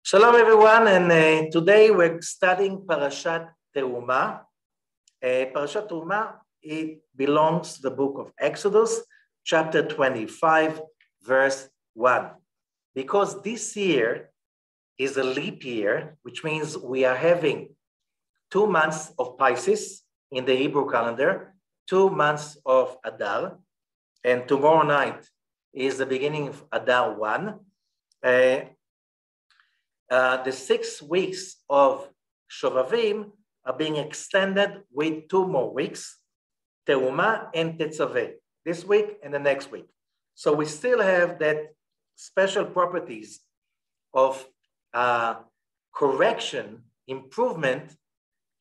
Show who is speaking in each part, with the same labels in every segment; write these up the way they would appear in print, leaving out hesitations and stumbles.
Speaker 1: Shalom everyone, and today we're studying Parashat Terumah. Parashat Terumah, it belongs to the book of Exodus, chapter 25, verse 1. Because this year is a leap year, which means we are having 2 months of Pisces in the Hebrew calendar, 2 months of Adar, and tomorrow night is the beginning of Adar 1. The 6 weeks of ShOVaVYM are being extended with 2 more weeks, Terumah and Tetsaveh, this week and the next week. So we still have that special properties of correction, improvement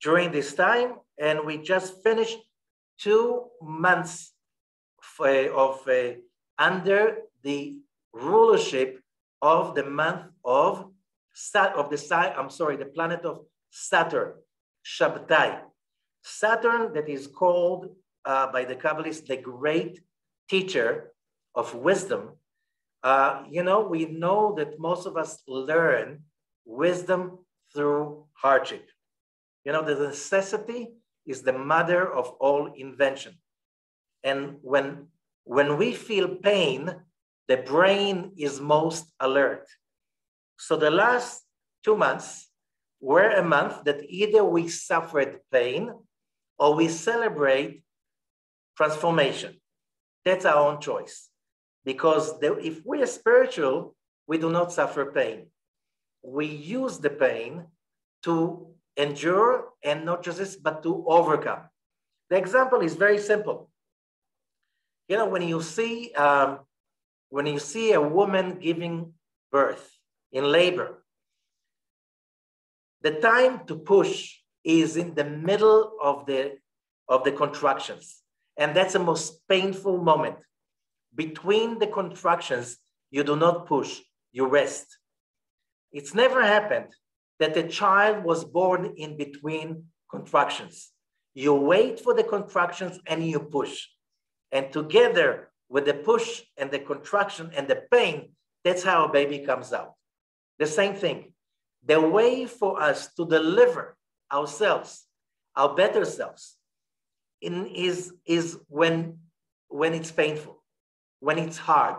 Speaker 1: during this time, and we just finished 2 months under the rulership of the month of the planet of Saturn, Shabtai. Saturn, that is called by the Kabbalists the great teacher of wisdom. We know that most of us learn wisdom through hardship. The necessity is the mother of all invention. And when we feel pain, the brain is most alert. So the last 2 months were a month that either we suffered pain or we celebrate transformation. That's our own choice. Because if we are spiritual, we do not suffer pain. We use the pain to endure, and not just this, but to overcome. The example is very simple. When you see a woman giving birth, in labor, the time to push is in the middle of the contractions. And that's the most painful moment. Between the contractions, you do not push, you rest. It's never happened that a child was born in between contractions. You wait for the contractions and you push. And together with the push and the contraction and the pain, that's how a baby comes out. The same thing. The way for us to deliver ourselves, our better selves, is when it's painful, when it's hard,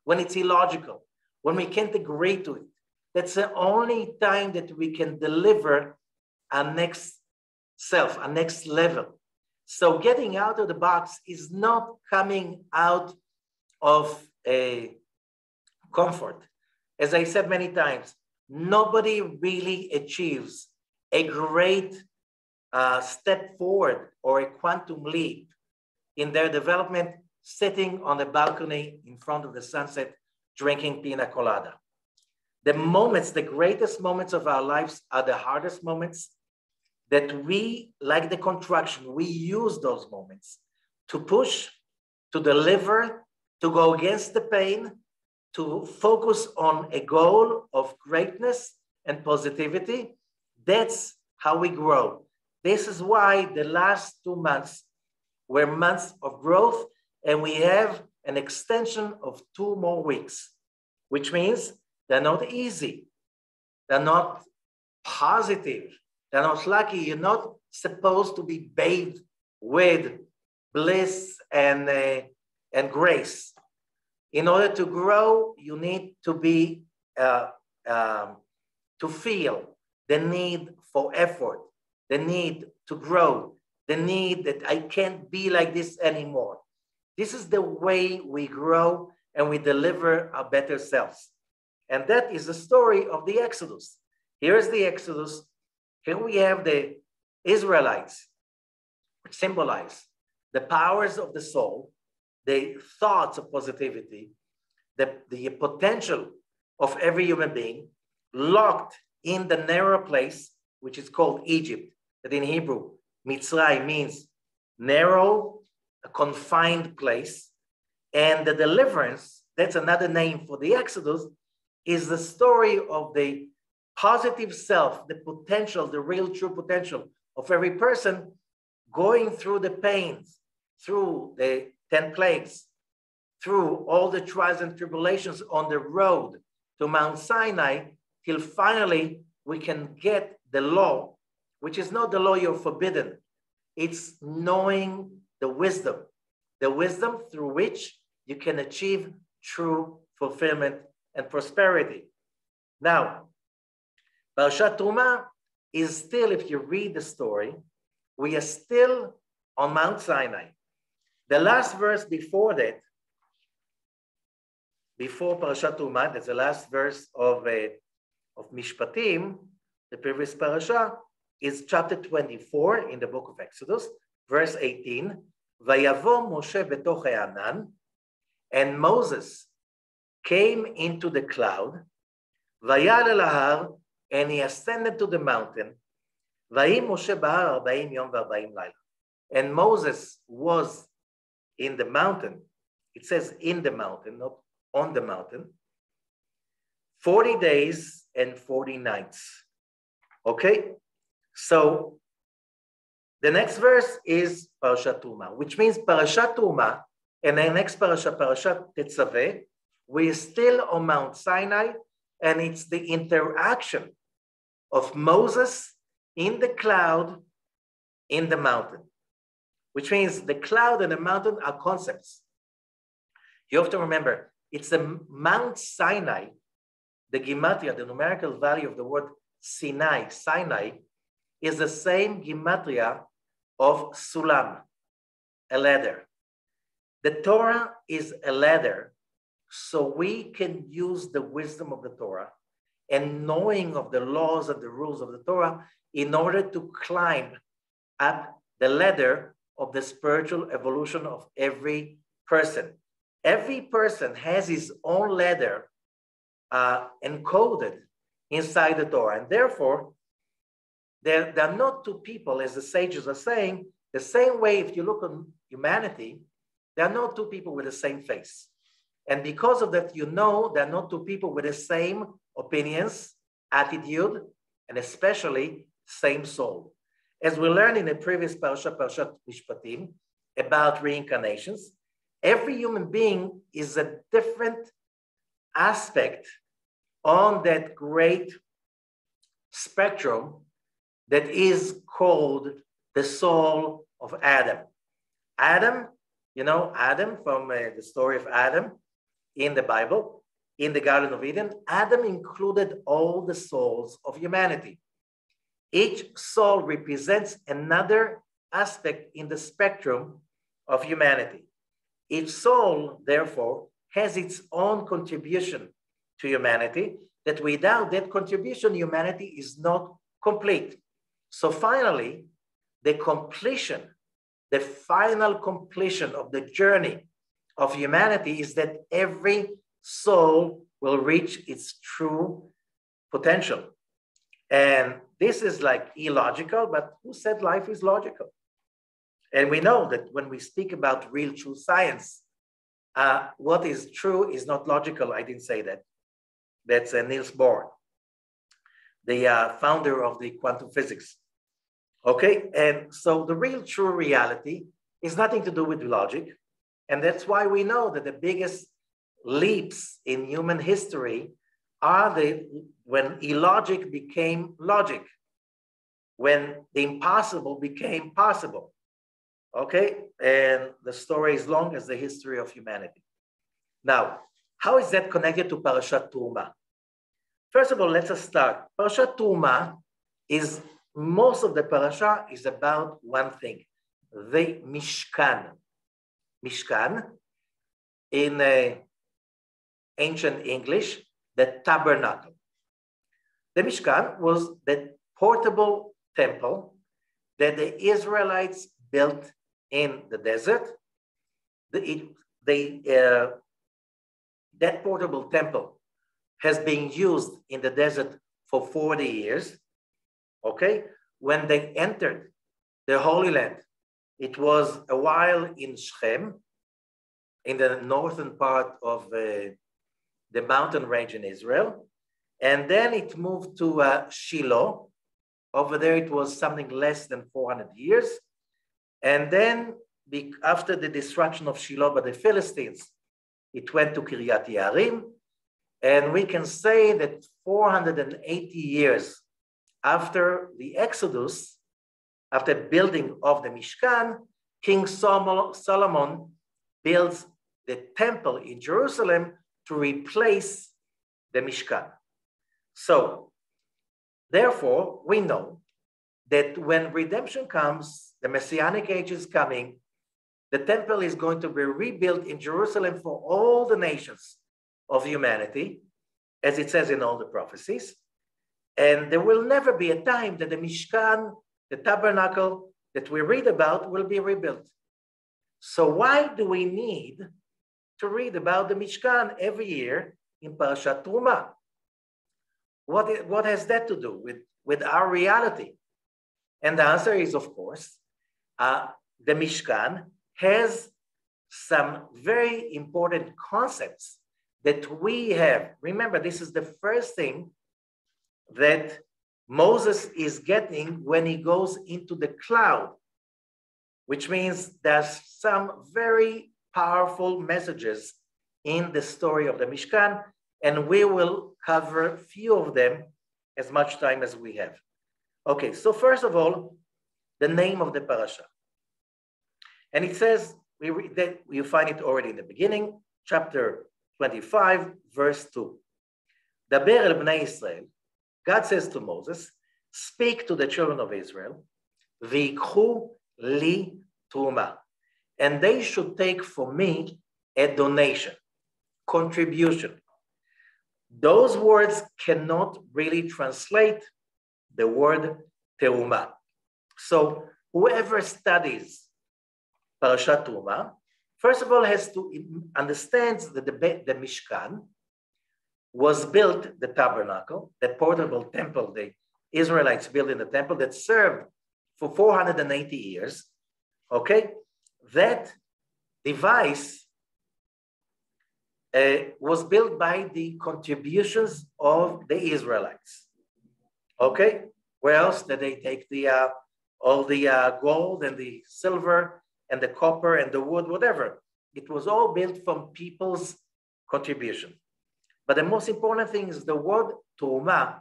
Speaker 1: when it's illogical, when we can't agree to it. That's the only time that we can deliver our next self, our next level. So getting out of the box is not coming out of a comfort. As I said many times, nobody really achieves a great step forward or a quantum leap in their development sitting on the balcony in front of the sunset, drinking pina colada. The greatest moments of our lives are the hardest moments that we, like the contraction, we use those moments to push, to deliver, to go against the pain, to focus on a goal of greatness and positivity. That's how we grow. This is why the last 2 months were months of growth, and we have an extension of 2 more weeks, which means they're not easy. They're not positive. They're not lucky. You're not supposed to be bathed with bliss and grace. In order to grow, you need to be to feel the need for effort, the need to grow, the need that I can't be like this anymore. This is the way we grow and we deliver our better selves. And that is the story of the Exodus. Here is the Exodus. Here we have the Israelites, which symbolize the powers of the soul, the thoughts of positivity, the potential of every human being, locked in the narrow place, which is called Egypt, that in Hebrew, Mitzray means narrow, a confined place. And the deliverance, that's another name for the Exodus, is the story of the positive self, the potential, the real true potential of every person going through the pains, through the 10 plagues, through all the trials and tribulations on the road to Mount Sinai, till finally we can get the law, which is not the law you're forbidden. It's knowing the wisdom through which you can achieve true fulfillment and prosperity. Now, Parashat Terumah is still, if you read the story, we are still on Mount Sinai. The last verse before that, before Parashat Terumah, that's the last verse of Mishpatim, the previous parasha, is chapter 24 in the book of Exodus, verse 18. Vayavo Moshe betoch ha'anan, and Moses came into the cloud, vayal el ha'ar, and he ascended to the mountain. Vayim Moshe ba'ar 40 yom ו40 לילה. And Moses was in the mountain. It says in the mountain, not on the mountain. 40 days and 40 nights. Okay? So the next verse is Parashat Terumah, which means Parashat Terumah and the next parasha, Parashat Tetsaveh, we're still on Mount Sinai, and it's the interaction of Moses in the cloud in the mountain, which means the cloud and the mountain are concepts. You have to remember, it's the Mount Sinai, the gematria, the numerical value of the word Sinai, is the same gematria of Sulam, a ladder. The Torah is a ladder, so we can use the wisdom of the Torah and knowing of the laws and the rules of the Torah in order to climb up the ladder of the spiritual evolution of every person. Every person has his own ladder encoded inside the Torah, and therefore, there are not two people, as the sages are saying, the same way if you look on humanity, there are not two people with the same face. And because of that, you know there are not two people with the same opinions, attitude, and especially same soul. As we learned in the previous Parashat Mishpatim, about reincarnations, every human being is a different aspect on that great spectrum that is called the soul of Adam. Adam, you know, Adam from the story of Adam in the Bible, in the Garden of Eden, Adam included all the souls of humanity. Each soul represents another aspect in the spectrum of humanity. Each soul, therefore, has its own contribution to humanity, that without that contribution, humanity is not complete. So finally, the final completion of the journey of humanity is that every soul will reach its true potential. And this is like illogical, but who said life is logical? And we know that when we speak about real true science, what is true is not logical. I didn't say that. That's Niels Bohr, the founder of the quantum physics. Okay, and so the real true reality is nothing to do with logic. And that's why we know that the biggest leaps in human history are when illogic became logic, when the impossible became possible. Okay, and the story is long as the history of humanity. Now, how is that connected to Parashat Terumah? First of all, let us start. Parashat Terumah is, most of the parasha is about one thing, the Mishkan. Mishkan, in ancient English, the tabernacle. The Mishkan was the portable temple that the Israelites built in the desert. That portable temple has been used in the desert for 40 years. Okay, when they entered the Holy Land, it was a while in Shechem, in the northern part of the mountain range in Israel. And then it moved to Shiloh. Over there, it was something less than 400 years. And then after the destruction of Shiloh by the Philistines, it went to Kiryat Yearim. And we can say that 480 years after the Exodus, after building of the Mishkan, King Solomon builds the temple in Jerusalem to replace the Mishkan. So, therefore, we know that when redemption comes, the Messianic age is coming, the temple is going to be rebuilt in Jerusalem for all the nations of humanity, as it says in all the prophecies. And there will never be a time that the Mishkan, the tabernacle that we read about, will be rebuilt. So why do we need to read about the Mishkan every year in Parashat Terumah? What has that to do with our reality? And the answer is, of course, the Mishkan has some very important concepts that we have. Remember, this is the first thing that Moses is getting when he goes into the cloud, which means there's some very powerful messages in the story of the Mishkan, and we will cover a few of them as much time as we have. Okay, so first of all, the name of the parasha. And it says, you find it already in the beginning, chapter 25, verse 2. Daber el bnei Israel, God says to Moses, speak to the children of Israel, v'yikhu li terumah, and they should take for me a donation, contribution. Those words cannot really translate the word terumah. So whoever studies Parashat Terumah, first of all, has to understand that the Mishkan was built, the tabernacle, the portable temple the Israelites built in the temple that served for 480 years, okay? That device was built by the contributions of the Israelites, okay? Where else did they take all the gold and the silver and the copper and the wood, whatever? It was all built from people's contribution. But the most important thing is the word Terumah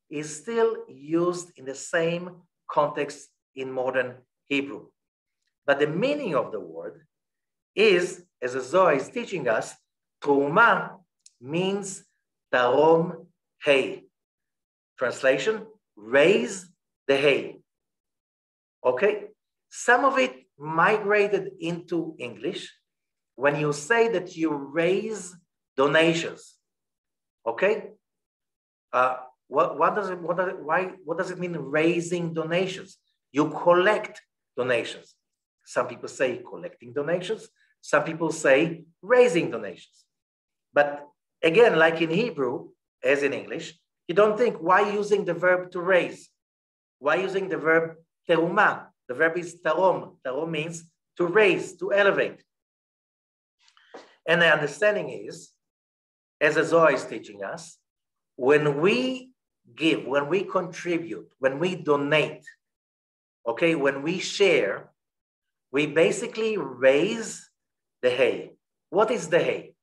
Speaker 1: is still used in the same context in modern Hebrew. But the meaning of the word is, as the Zohar is teaching us, Terumah means Tarum-Hei. Translation, raise the hay. Okay? Some of it migrated into English when you say that you raise donations. Okay? What does it mean raising donations? You collect donations. Some people say collecting donations. Some people say raising donations. But again, like in Hebrew, as in English, you don't think, why using the verb to raise? Why using the verb terumah? The verb is tarom. Tarom means to raise, to elevate. And the understanding is, as the Zohar is teaching us, when we give, when we contribute, when we donate, okay, when we share, we basically raise the hay. What is the hay?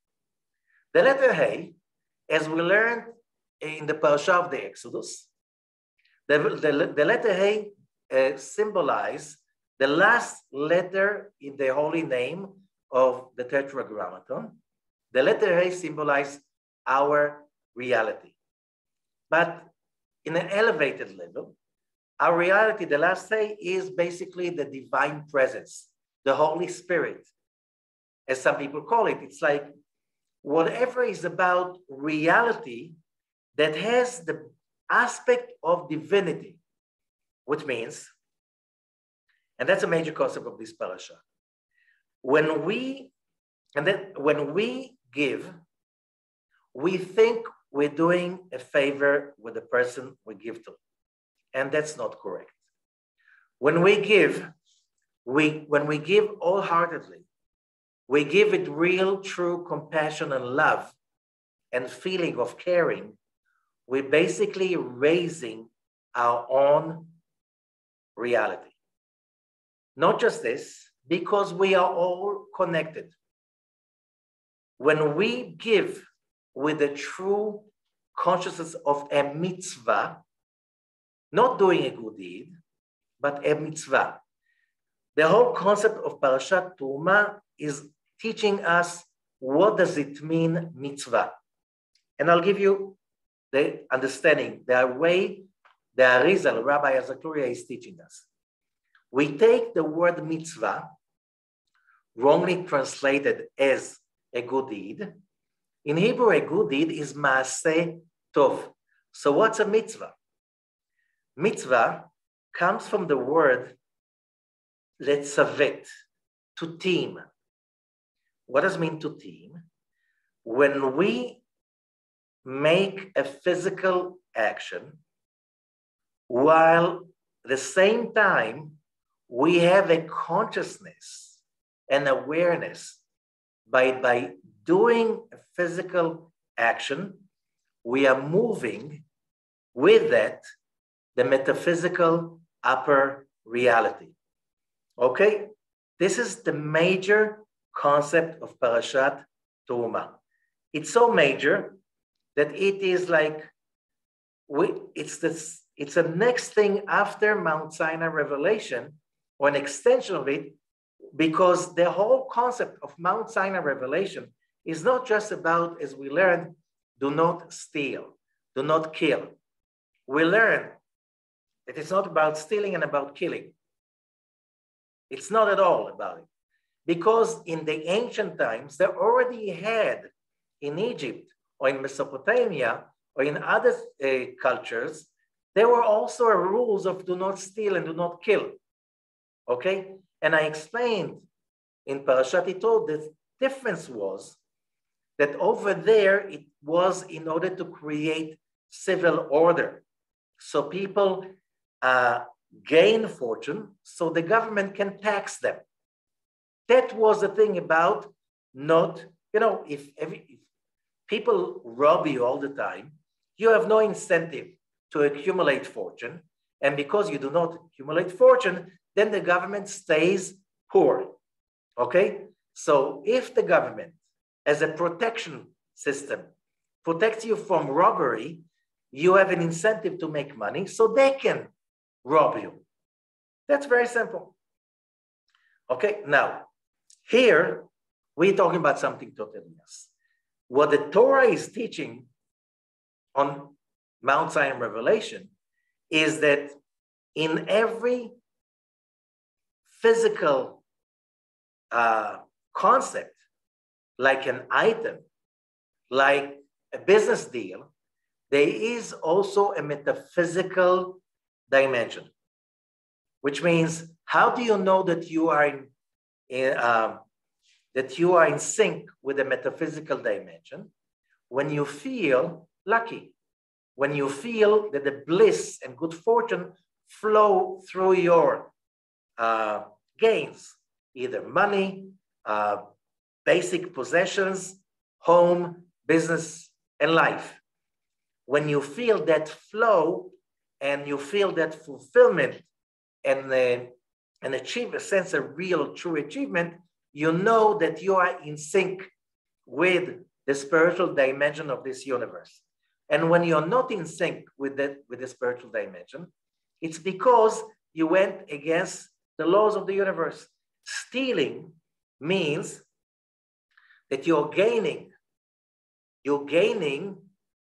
Speaker 1: The letter hay, as we learned in the parasha of the Exodus, the letter hay symbolize the last letter in the holy name of the Tetragrammaton. The letter hay symbolize our reality. But in an elevated level, our reality, the last hay, is basically the divine presence, the Holy Spirit, as some people call it. It's like whatever is about reality that has the aspect of divinity, which means, and that's a major concept of this parasha, when we give, we think we're doing a favor with the person we give to. And that's not correct. When we give wholeheartedly, we give it real, true compassion and love and feeling of caring, we're basically raising our own reality. Not just this, because we are all connected. When we give with the true consciousness of a mitzvah, not doing a good deed, but a mitzvah. The whole concept of Parashat Terumah is teaching us what does it mean mitzvah. And I'll give you the understanding, the way the Arizal, Rabbi Azakluria, is teaching us. We take the word mitzvah, wrongly translated as a good deed. In Hebrew, a good deed is maaseh tov. So what's a mitzvah? Mitzvah comes from the word letzavet, to team. What does it mean to team? When we make a physical action, while at the same time, we have a consciousness and awareness by doing a physical action, we are moving with that the metaphysical upper reality. Okay? This is the major concept of Parashat Terumah. It's so major that it is like, it's the next thing after Mount Sinai revelation, or an extension of it, because the whole concept of Mount Sinai revelation is not just about, as we learned, do not steal, do not kill. We learn that it's not about stealing and about killing. It's not at all about it. Because in the ancient times, they already had in Egypt or in Mesopotamia or in other cultures, there were also rules of do not steal and do not kill. Okay? And I explained in Parashat Yitro, the difference was that over there, it was in order to create civil order. So people gain fortune, so the government can tax them. That was the thing about not, if people rob you all the time, you have no incentive to accumulate fortune. And because you do not accumulate fortune, then the government stays poor. Okay? So if the government, as a protection system, protects you from robbery, you have an incentive to make money so they can rob you. That's very simple. Okay, now, here, we're talking about something totally else. What the Torah is teaching on Mount Sinai revelation is that in every physical concept, like an item, like a business deal, there is also a metaphysical dimension, which means, how do you know that you are in sync with the metaphysical dimension? When you feel lucky, when you feel that the bliss and good fortune flow through your gains, either money, basic possessions, home, business, and life. When you feel that flow and you feel that fulfillment and achieve a sense of real, true achievement, you know that you are in sync with the spiritual dimension of this universe. And when you're not in sync with the spiritual dimension, it's because you went against the laws of the universe. Stealing means that you're gaining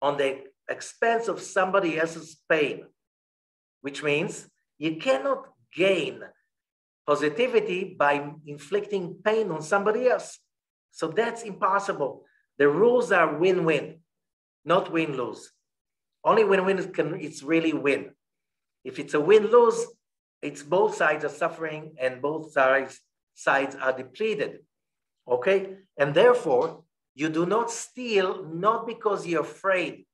Speaker 1: on the expense of somebody else's pain, which means you cannot gain positivity by inflicting pain on somebody else. So that's impossible. The rules are win-win, not win-lose. Only win-win it's really win. If it's a win-lose, it's both sides are suffering and both sides are depleted. Okay? And therefore, you do not steal, not because you're afraid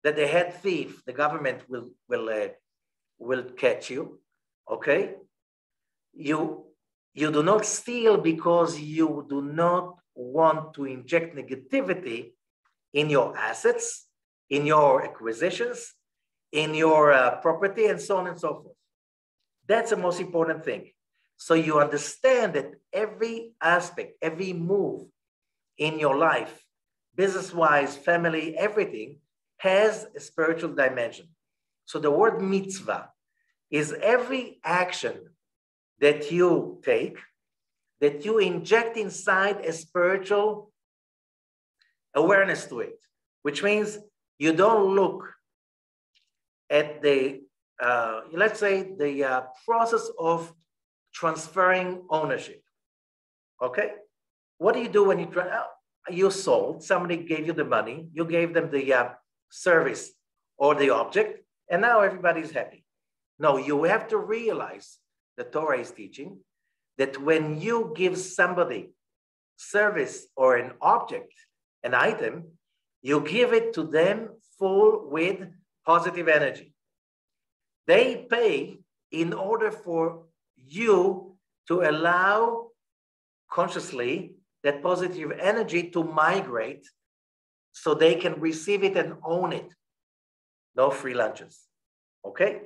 Speaker 1: that the head thief, the government will catch you. Okay? You do not steal because you do not want to inject negativity in your assets, in your acquisitions, in your property, and so on and so forth. That's the most important thing. So you understand that every aspect, every move in your life business-wise, family, everything has a spiritual dimension. So the word mitzvah is every action that you take, that you inject inside a spiritual awareness to it, which means you don't look at the, let's say, the process of transferring ownership. Okay? What do you do when you sold, somebody gave you the money, you gave them the service or the object, and now everybody's happy. No, you have to realize, the Torah is teaching, that when you give somebody service or an object, an item, you give it to them full with positive energy. They pay in order for you to allow consciously that positive energy to migrate so they can receive it and own it. No free lunches, okay?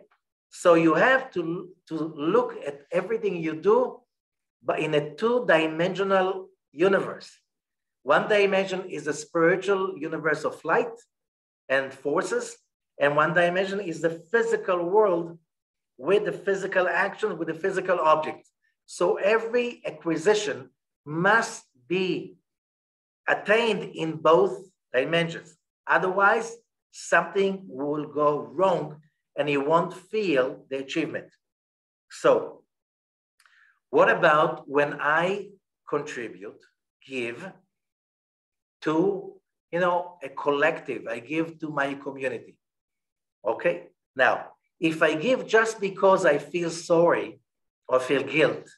Speaker 1: So you have to look at everything you do, but in a two-dimensional universe. One dimension is the spiritual universe of light and forces, and one dimension is the physical world with the physical action, with the physical object. So every acquisition must be attained in both dimensions. Otherwise, something will go wrong and you won't feel the achievement. So what about when I contribute, give to, a collective, I give to my community, okay? Now, if I give just because I feel sorry or feel guilt,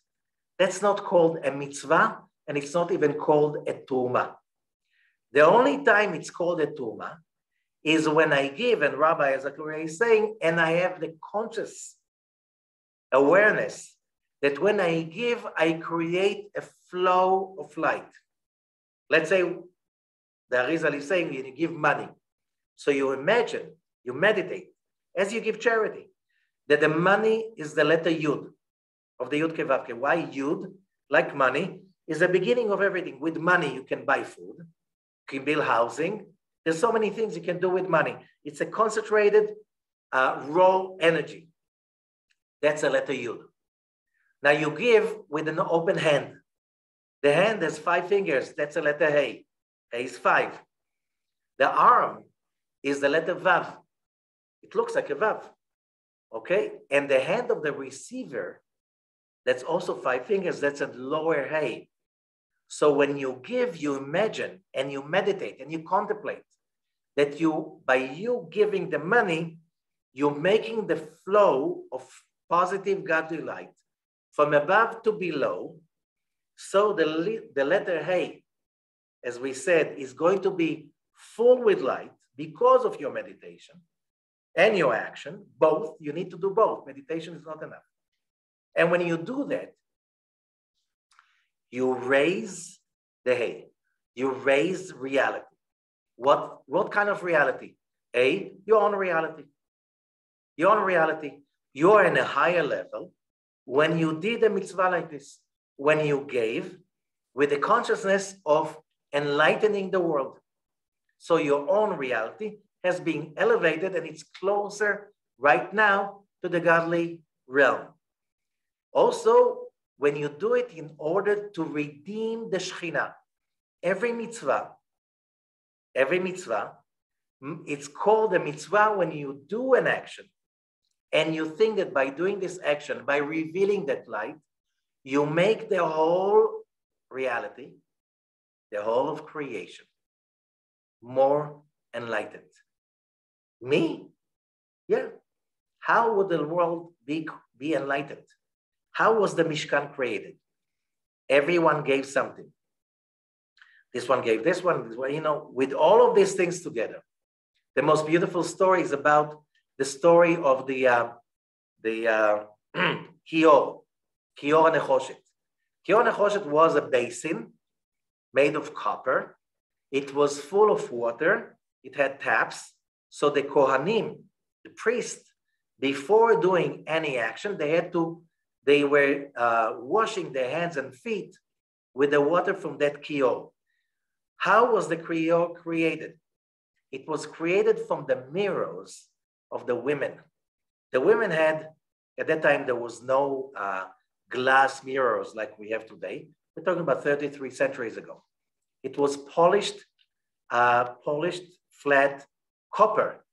Speaker 1: that's not called a mitzvah, and it's not even called a Terumah. The only time it's called a Terumah is when I give, and Rabbi Zachariah is saying, and I have the conscious awareness that when I give, I create a flow of light. Let's say the Arizal is saying you give money. So you imagine, you meditate, as you give charity, that the money is the letter Yud of the Youdkevitch. Why Yud? Like money is the beginning of everything. With money, you can buy food, you can build housing. There's so many things you can do with money. It's a concentrated, raw energy. That's a letter Yud. Now you give with an open hand. The hand has 5 fingers. That's a letter Hey. Hey is 5. The arm is the letter Vav. It looks like a Vav. Okay? And the hand of the receiver, that's also 5 fingers. That's a lower Hey. So when you give, you imagine and you meditate and you contemplate that by you giving the money, you're making the flow of positive godly light from above to below. So the letter Hey, as we said, is going to be full with light because of your meditation and your action. Both, you need to do both. Meditation is not enough. And when you do that, you raise the Hey. You raise reality. What kind of reality? Your own reality. Your own reality. You're in a higher level when you did a mitzvah like this, when you gave with the consciousness of enlightening the world. So your own reality has been elevated and it's closer right now to the godly realm. Also, when you do it in order to redeem the Shekhinah, every mitzvah, it's called a mitzvah when you do an action and you think that by doing this action, by revealing that light, you make the whole reality, the whole of creation, more enlightened. Me? Yeah. How would the world be enlightened? How was the Mishkan created? Everyone gave something. This one gave this one, with all of these things together. The most beautiful story is about the story of the Kior and Nechoshet. Kior and Nechoshet was a basin made of copper. It was full of water. It had taps. So the Kohanim, the priest, before doing any action, they were washing their hands and feet with the water from that Kior. How was the created? It was created from the mirrors of the women. The women had, at that time, there was no glass mirrors like we have today. We're talking about 33 centuries ago. It was polished, flat copper,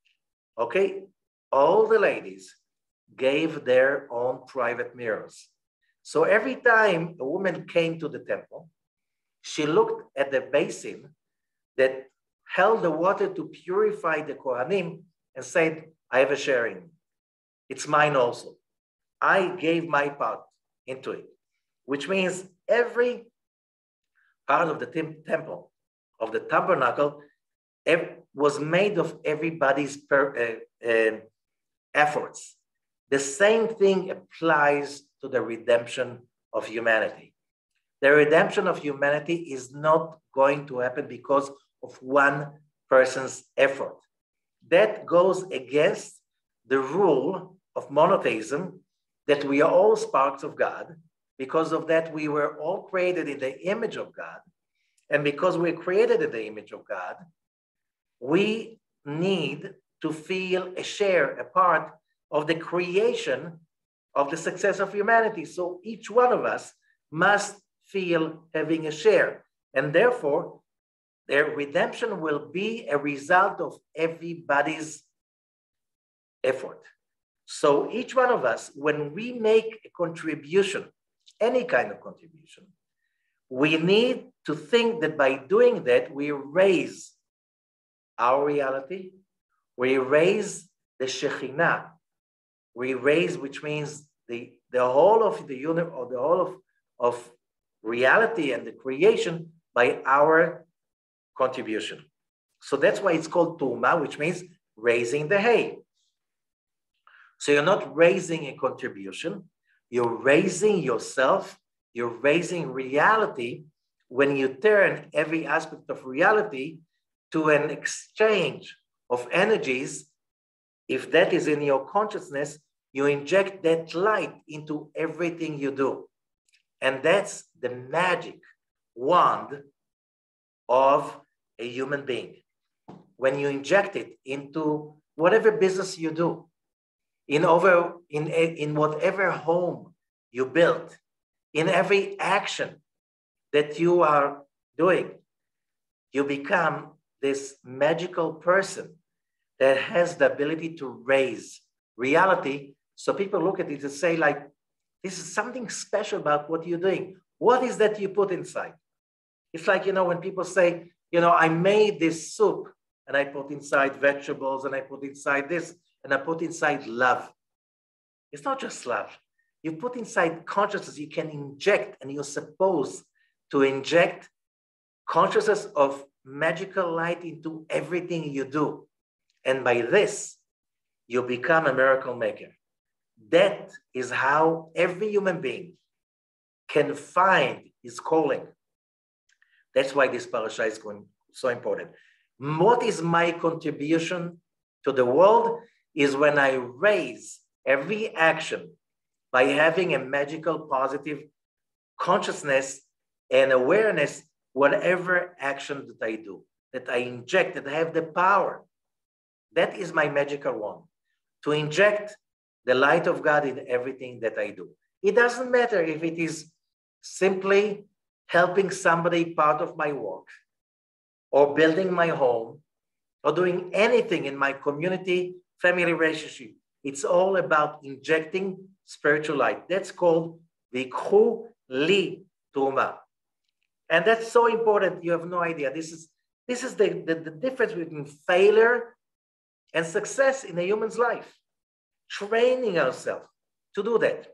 Speaker 1: okay? All the ladies gave their own private mirrors. So every time a woman came to the temple, she looked at the basin that held the water to purify the Kohanim and said, I have a sharing. It's mine also. I gave my part into it, which means every part of the temple, of the tabernacle, was made of everybody's efforts. The same thing applies to the redemption of humanity. The redemption of humanity is not going to happen because of one person's effort. That goes against the rule of monotheism, that we are all sparks of God. Because of that, we were all created in the image of God. And because we're created in the image of God, we need to feel a share, a part of the creation of the success of humanity. So each one of us must feel having a share. And therefore, their redemption will be a result of everybody's effort. So each one of us, when we make a contribution, any kind of contribution, we need to think that by doing that, we raise our reality, we raise the Shekhinah, we raise, which means the whole of the universe, or the whole of reality and the creation by our contribution. So that's why it's called Terumah, which means raising the hay. So you're not raising a contribution, you're raising yourself, you're raising reality when you turn every aspect of reality to an exchange of energies. If that is in your consciousness, you inject that light into everything you do. And that's the magic wand of a human being. When you inject it into whatever business you do, in whatever home you build, in every action that you are doing, you become this magical person that has the ability to raise reality. So people look at it and say, like, this is something special about what you're doing. What is that you put inside? It's like, when people say, I made this soup and I put inside vegetables and I put inside this and I put inside love. It's not just love. You put inside consciousness, you can inject, and you're supposed to inject consciousness of magical light into everything you do. And by this, you become a miracle maker. That is how every human being can find his calling. That's why this parasha is so important. What is my contribution to the world is when I raise every action by having a magical, positive consciousness and awareness, whatever action that I do, that I inject, that I have the power. That is my magical wand, to inject the light of God in everything that I do. It doesn't matter if it is simply helping somebody part of my work, or building my home, or doing anything in my community, family relationship. It's all about injecting spiritual light. That's called Vikhu Li Tuma. And that's so important. You have no idea. This is the difference between failure and success in a human's life. Training ourselves to do that.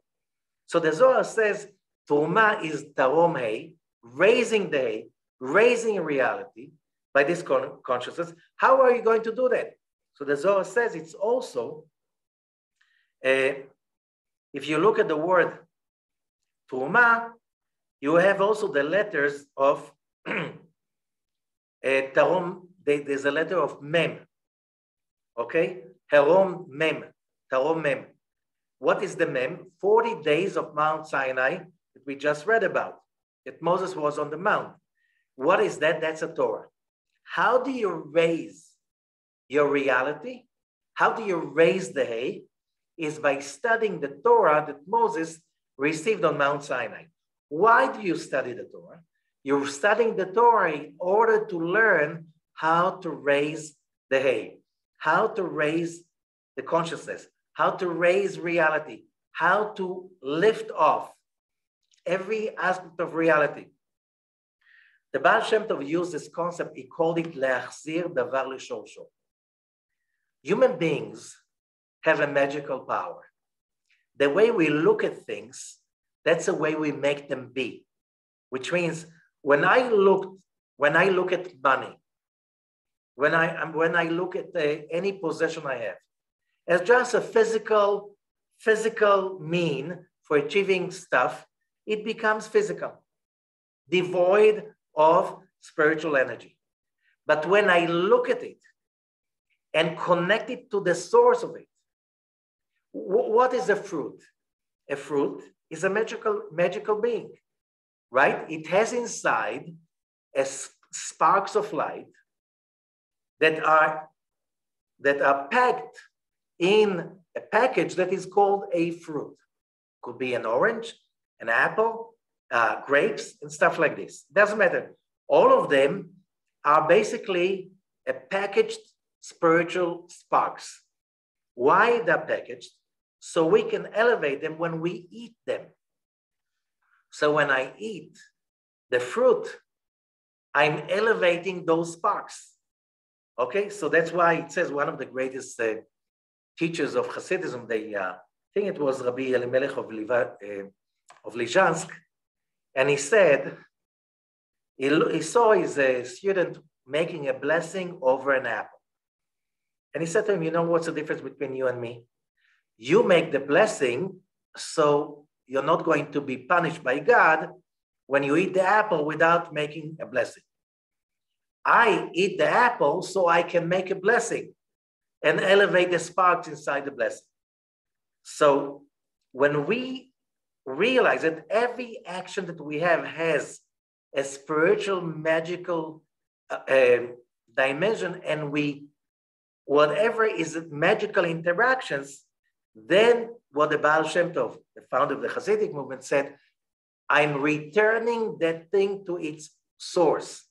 Speaker 1: So the Zohar says, Toma is Tarum-Hei, raising the hay, raising reality by this consciousness. How are you going to do that? So the Zohar says it's also, if you look at the word Terumah, you have also the letters of Tarum. There's a letter of Mem. Okay? Tarum-Mem. Tarum-Mem. What is the Mem? 40 days of Mount Sinai that we just read about, that Moses was on the mount. What is that? That's a Torah. How do you raise your reality? How do you raise the Hay? Is by studying the Torah that Moses received on Mount Sinai. Why do you study the Torah? You're studying the Torah in order to learn how to raise the Hay, how to raise the consciousness, how to raise reality, how to lift off every aspect of reality. The Baal Shem Tov used this concept, he called it leachzir davar lishorsho. Human beings have a magical power. The way we look at things, that's the way we make them be. Which means when I look at money, when I look at any possession I have, as just a physical mean for achieving stuff, it becomes physical, devoid of spiritual energy. But when I look at it and connect it to the source of it, what is a fruit? A fruit is a magical being, right? It has inside sparks of light that are packed in a package that is called a fruit. Could be an orange, an apple, grapes, and stuff like this. Doesn't matter. All of them are basically a packaged spiritual sparks. Why they're packaged? So we can elevate them when we eat them. So when I eat the fruit, I'm elevating those sparks. Okay, so that's why it says one of the greatest teachers of Hasidism, I think it was Rabbi Elimelech of Lizhansk, and he said, he saw his student making a blessing over an apple. And he said to him, you know what's the difference between you and me? You make the blessing, so you're not going to be punished by God when you eat the apple without making a blessing. I eat the apple so I can make a blessing and elevate the sparks inside the blessing. So when we realize that every action that we have has a spiritual, magical dimension, and whatever is magical interactions, then what the Baal Shem Tov, the founder of the Hasidic movement, said, I'm returning that thing to its source.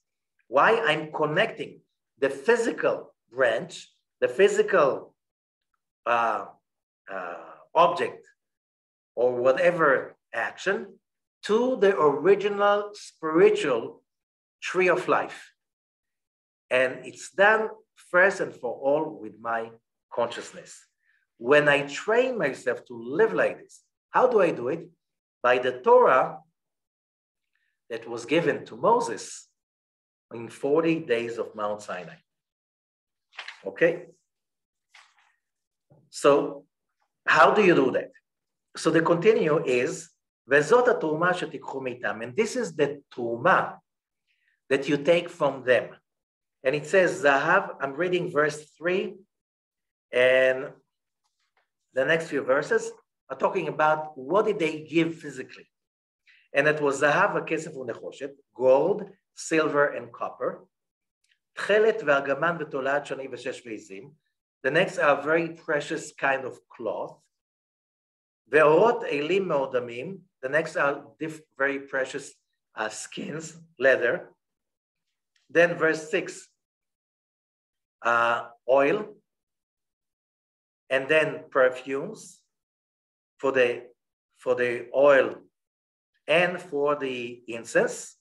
Speaker 1: Why? I'm connecting the physical branch, the physical object, or whatever action, to the original spiritual tree of life. And it's done first and for all with my consciousness. When I train myself to live like this, how do I do it? By the Torah that was given to Moses in 40 days of Mount Sinai. Okay? So how do you do that? So the continue is, וזאת התרומה שתיקחו מאיתם, and this is the תרומה that you take from them. And it says, Zahav, I'm reading verse 3, and the next few verses are talking about what did they give physically. And it was Zahav, הכסף ונחושת, gold, silver, and copper. תכלת וארגמן ותולעת שני ושש ועזים. The next are very precious kind of cloth. ואורות אלים מאודמים. The next are very precious skins, leather. Then verse 6, oil, and then perfumes for the oil and for the incense,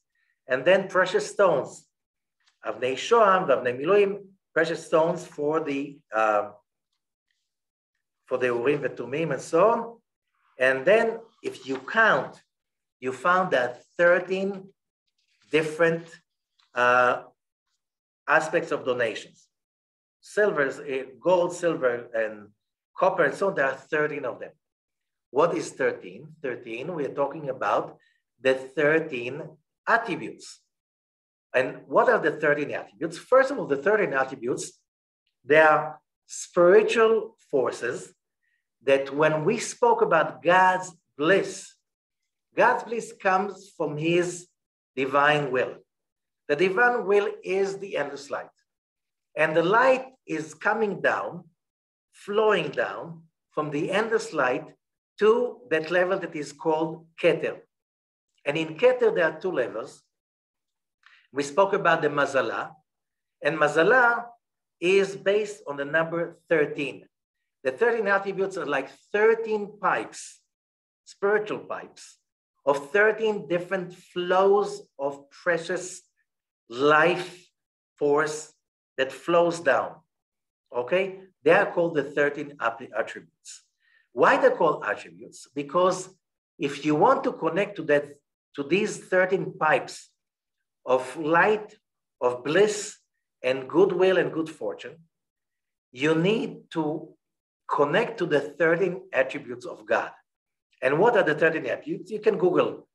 Speaker 1: and then precious stones, avnei shoam, avnei miluim, precious stones for the urim v'tumim and so on. And then if you count, you found that 13 different aspects of donations. Gold, silver, and copper, and so on, there are 13 of them. What is 13? 13, we are talking about the 13 attributes. And what are the 13 attributes? First of all, the 13 attributes, they are spiritual forces that when we spoke about God's bliss comes from his divine will. The divine will is the endless light. And the light is coming down, flowing down from the endless light to that level that is called Keter. And in Keter, there are two levels. We spoke about the Mazalah, and Mazalah is based on the number 13. The 13 attributes are like 13 pipes, spiritual pipes, of 13 different flows of precious life force that flows down, okay? They are called the 13 attributes. Why they're called attributes? Because if you want to connect to these 13 pipes of light, of bliss, and goodwill and good fortune, you need to connect to the 13 attributes of God. And what are the 13 attributes? You can Google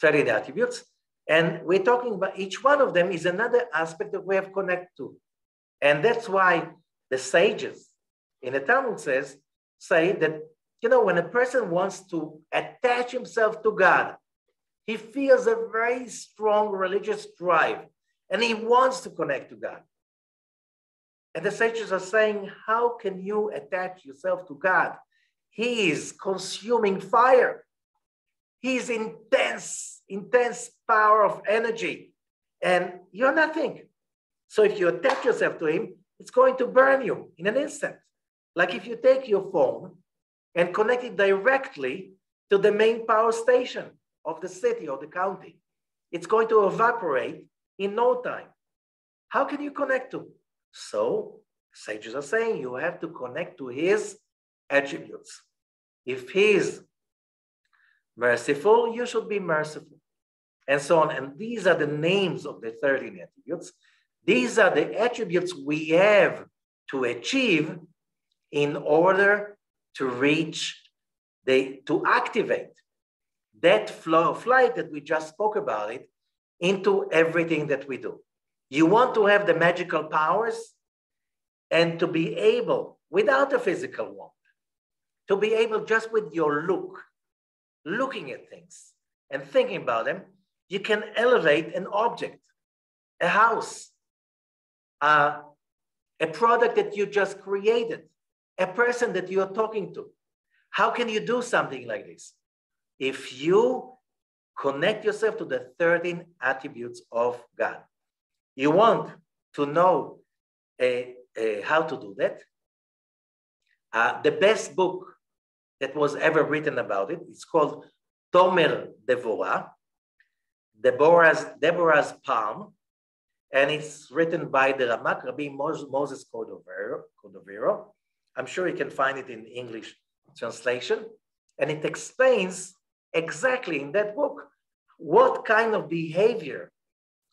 Speaker 1: 13 attributes, and we're talking about each one of them is another aspect that we have connected to. And that's why the sages in the Talmud say that, you know, when a person wants to attach himself to God, he feels a very strong religious drive, and he wants to connect to God. And the sages are saying, how can you attach yourself to God? He is consuming fire. He is intense power of energy, and you're nothing. So if you attach yourself to him, it's going to burn you in an instant. Like if you take your phone and connect it directly to the main power station of the city or the county, it's going to evaporate in no time. How can you connect to? So sages are saying you have to connect to his attributes. If he is merciful, you should be merciful, and so on. And these are the names of the 13 attributes. These are the attributes we have to achieve in order to reach, to activate that flow of light that we just spoke about it into everything that we do. You want to have the magical powers and to be able, without a physical one, to be able just with your looking at things and thinking about them, you can elevate an object, a house, a product that you just created, a person that you are talking to. How can you do something like this? If you connect yourself to the 13 attributes of God. You want to know how to do that? The best book that was ever written about it, it's called Tomer Devorah, Deborah's Palm, and it's written by the Ramak, Rabbi Moses Cordovero. I'm sure you can find it in English translation. And it explains exactly in that book what kind of behavior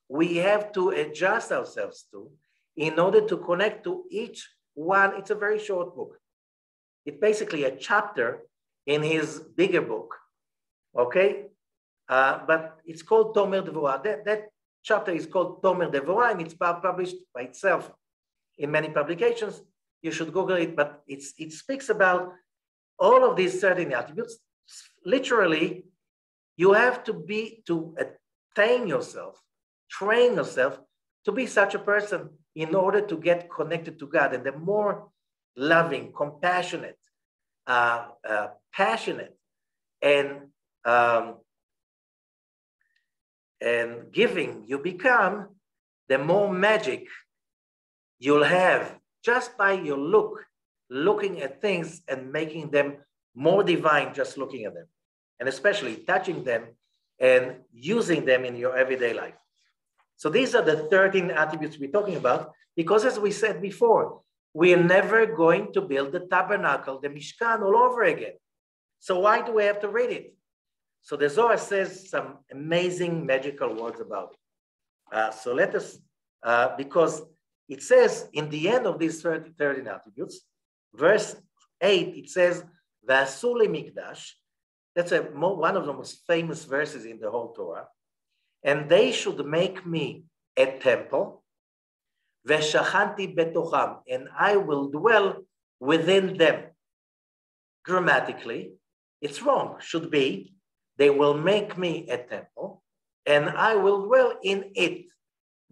Speaker 1: we have to adjust ourselves to in order to connect to each one. It's a very short book. It's basically a chapter in his bigger book, okay? But it's called Tomer Devorah. That chapter is called Tomer Devorah, and it's published by itself in many publications. You should Google it, but it speaks about all of these 13 attributes. Literally, you have to attain yourself, train yourself to be such a person in order to get connected to God. And the more loving, compassionate, passionate, and giving you become, the more magic you'll have just by your looking at things and making them more divine just looking at them, and especially touching them and using them in your everyday life. So these are the 13 attributes we're talking about, because as we said before, we are never going to build the tabernacle, the Mishkan, all over again. So why do we have to read it? So the Zohar says some amazing magical words about it. So let us, because it says in the end of these 13 attributes, verse 8, it says, V'asu li mikdash. That's one of the most famous verses in the whole Torah. And they should make me a temple, v'shachanti betocham, and I will dwell within them. Grammatically, it's wrong. Should be, they will make me a temple, and I will dwell in it.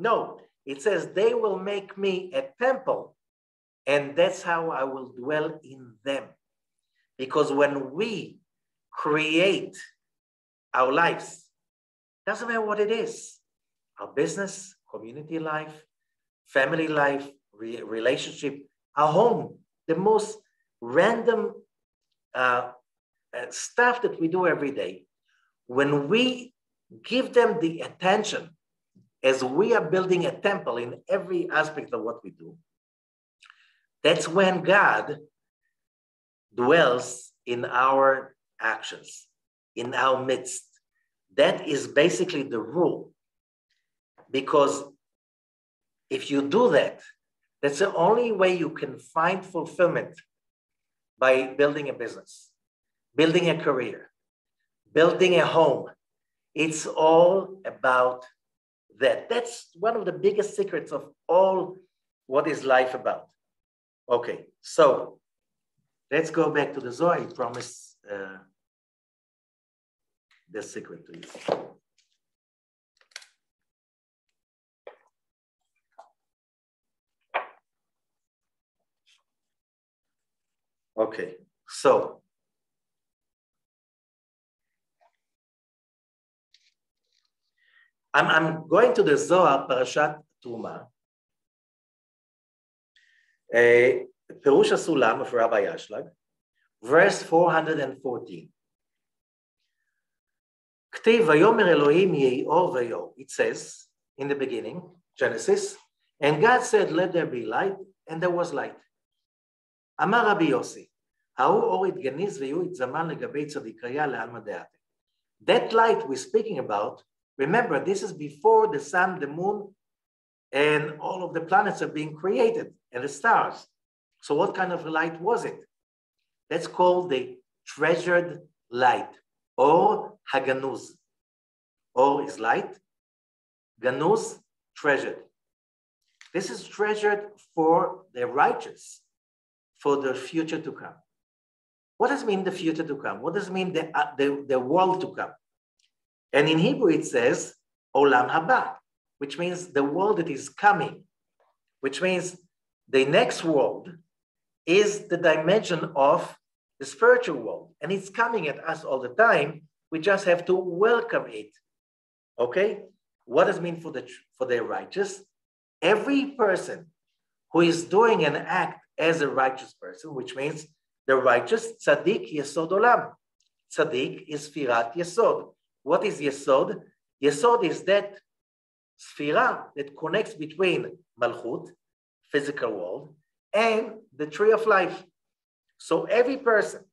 Speaker 1: No, it says they will make me a temple, and that's how I will dwell in them. Because when we create our lives, doesn't matter what it is, our business, community life, family life, relationship, our home, the most random stuff that we do every day, when we give them the attention as we are building a temple in every aspect of what we do, that's when God dwells in our actions, in our midst. That is basically the rule. Because if you do that, that's the only way you can find fulfillment, by building a business, building a career, building a home. It's all about that. That's one of the biggest secrets of all what is life about. Okay, so let's go back to the Zohar. I promised the secret to you. Okay, so I'm going to the Zohar, Parashat Terumah, Perush HaSulam of Rabbi Ashlag, verse 414. K'tiv Vayomer Elohim yehi or vayor. It says in the beginning, Genesis, and God said, let there be light, and there was light. Amar Rabbi Yossi, ההוא אור התגניז ויהיו את זמן לגבי צדיקיה לעלמא דעתי. That light we're speaking about, remember, this is before the sun, the moon, and all of the planets are being created, and the stars. So what kind of light was it? That's called the treasured light, or haganuz. Or is light, ganuz, treasured. This is treasured for the righteous, for the future to come. What does it mean the future to come? What does it mean the world to come? And in Hebrew it says, Olam Haba, which means the world that is coming, which means the next world is the dimension of the spiritual world. And it's coming at us all the time. We just have to welcome it. Okay? What does it mean for the righteous? Every person who is doing an act as a righteous person, which means the righteous, tzaddik yesod olam. Tzaddik is sfirat yesod. What is yesod? Yesod is that sfira that connects between malchut, physical world, and the tree of life. So every person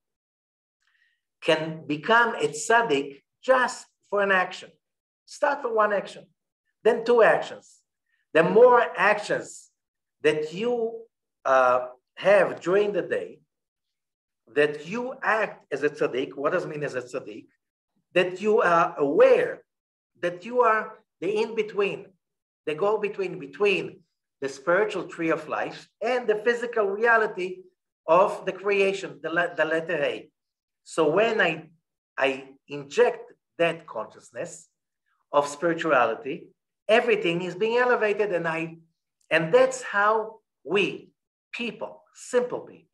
Speaker 1: can become a tzaddik just for an action. Start for one action, then two actions. The more actions that you have during the day, that you act as a tzaddik. What does it mean as a tzaddik? That you are aware, that you are the in-between, the go-between between the spiritual tree of life and the physical reality of the creation, the letter A. So when I inject that consciousness of spirituality, everything is being elevated, and that's how we, people, simple people,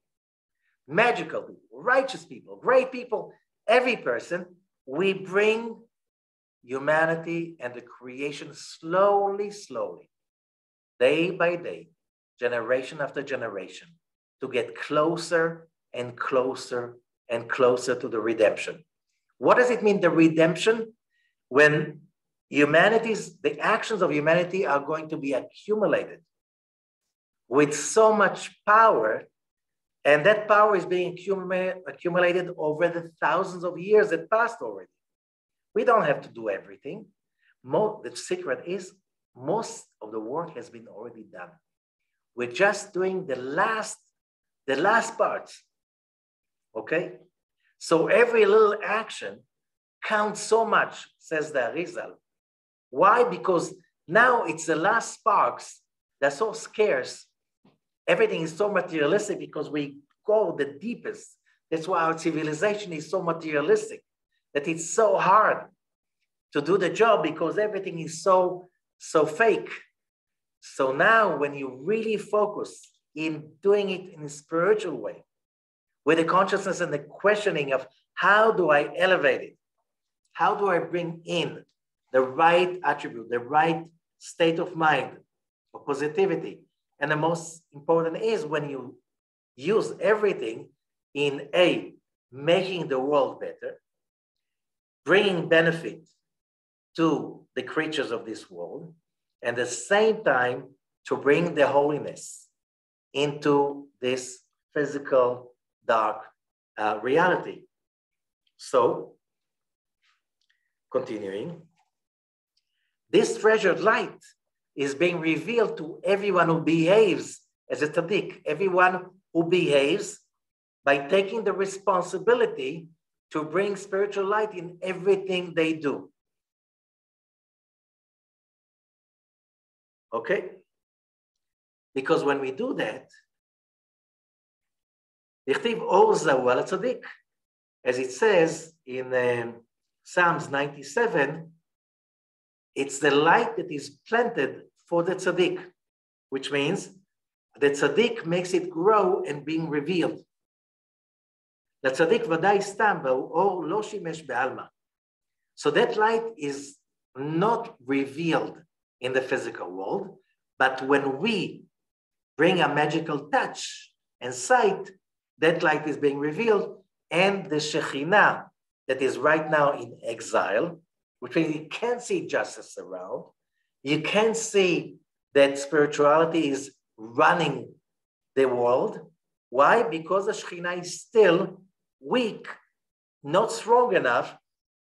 Speaker 1: magical people, righteous people, great people, every person, we bring humanity and the creation slowly, slowly, day by day, generation after generation, to get closer and closer and closer to the redemption. What does it mean, the redemption? When the actions of humanity are going to be accumulated with so much power, and that power is being accumulated over the thousands of years that passed already. We don't have to do everything. The secret is most of the work has been already done. We're just doing the last parts, okay? So every little action counts so much, says the Arizal. Why? Because now it's the last sparks. They're so scarce. Everything is so materialistic because we go the deepest. That's why our civilization is so materialistic, that it's so hard to do the job because everything is so fake. So now when you really focus in doing it in a spiritual way, with the consciousness and the questioning of how do I elevate it? How do I bring in the right attribute, the right state of mind, of positivity? And the most important is when you use everything in making the world better, bringing benefit to the creatures of this world, and at the same time to bring the holiness into this physical dark reality. So, continuing, this treasured light is being revealed to everyone who behaves as a tzaddik, everyone who behaves by taking the responsibility to bring spiritual light in everything they do. Okay? Because when we do that, as it says in Psalms 97, it's the light that is planted for the tzaddik, which means the tzaddik makes it grow and being revealed. לצדיק ודאי סתם, והאור לא שימש בעלמא. So that light is not revealed in the physical world, but when we bring a magical touch and sight, that light is being revealed, and the Shekhinah that is right now in exile, which means you can't see justice around, you can't see that spirituality is running the world. Why? Because the Shekhinah is still weak, not strong enough